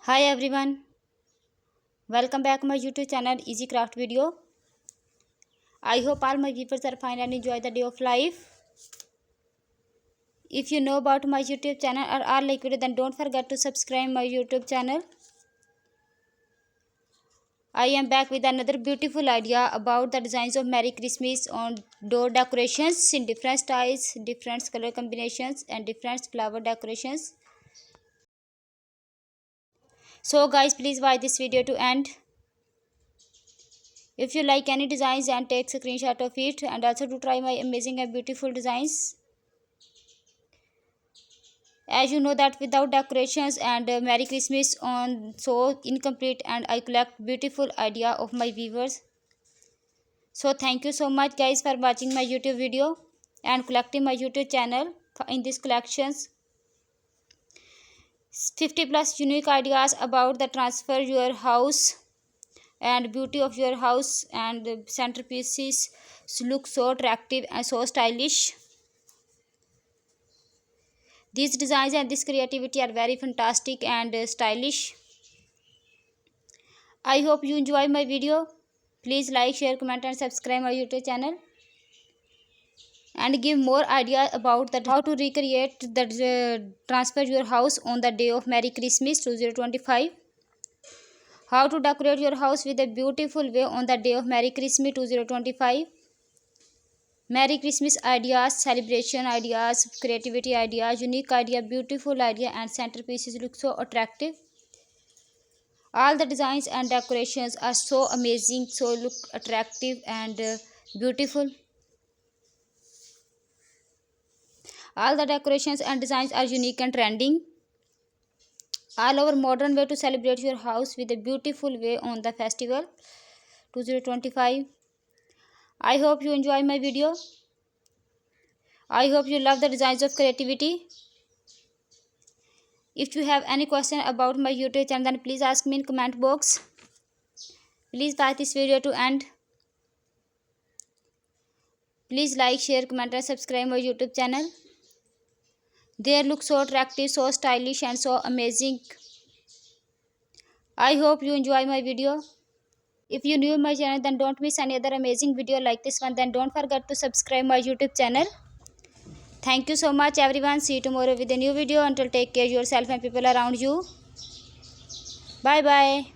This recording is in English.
Hi everyone, welcome back my YouTube channel Easy Craft Video. I hope all my viewers are fine and enjoy the day of life. If you know about my YouTube channel or are like video, then don't forget to subscribe my YouTube channel. I am back with another beautiful idea about the designs of Merry Christmas on door decorations in different styles, different color combinations and different flower decorations. So guys, please watch this video to end. If you like any designs and take a screenshot of it, and also to try my amazing and beautiful designs. As you know that without decorations and Merry Christmas on so incomplete, and I collect beautiful idea of my viewers. So thank you so much guys for watching my YouTube video and collecting my YouTube channel in these collections. 50 plus unique ideas about the transfer your house and beauty of your house, and the centerpieces look so attractive and so stylish. These designs and this creativity are very fantastic and stylish. I hope you enjoy my video. Please like, share, comment and subscribe my YouTube channel, and give more ideas about that how to recreate that transfer your house on the day of Merry Christmas 2025. How to decorate your house with a beautiful way on the day of Merry Christmas 2025. Merry Christmas ideas, celebration ideas, creativity ideas, unique idea, beautiful idea and centerpieces look so attractive. All the designs and decorations are so amazing, so look attractive and beautiful. All the decorations and designs are unique and trending. All our modern way to celebrate your house with a beautiful way on the festival 2025. I hope you enjoy my video. I hope you love the designs of creativity. If you have any question about my YouTube channel, then please ask me in comment box. Please watch this video to end. Please like, share, comment and subscribe my YouTube channel. They look so attractive, so stylish and so amazing. I hope you enjoy my video. If you new my channel, then don't miss any other amazing video like this one. Then don't forget to subscribe my YouTube channel. Thank you so much everyone. See you tomorrow with a new video. Until take care yourself and people around you. Bye bye.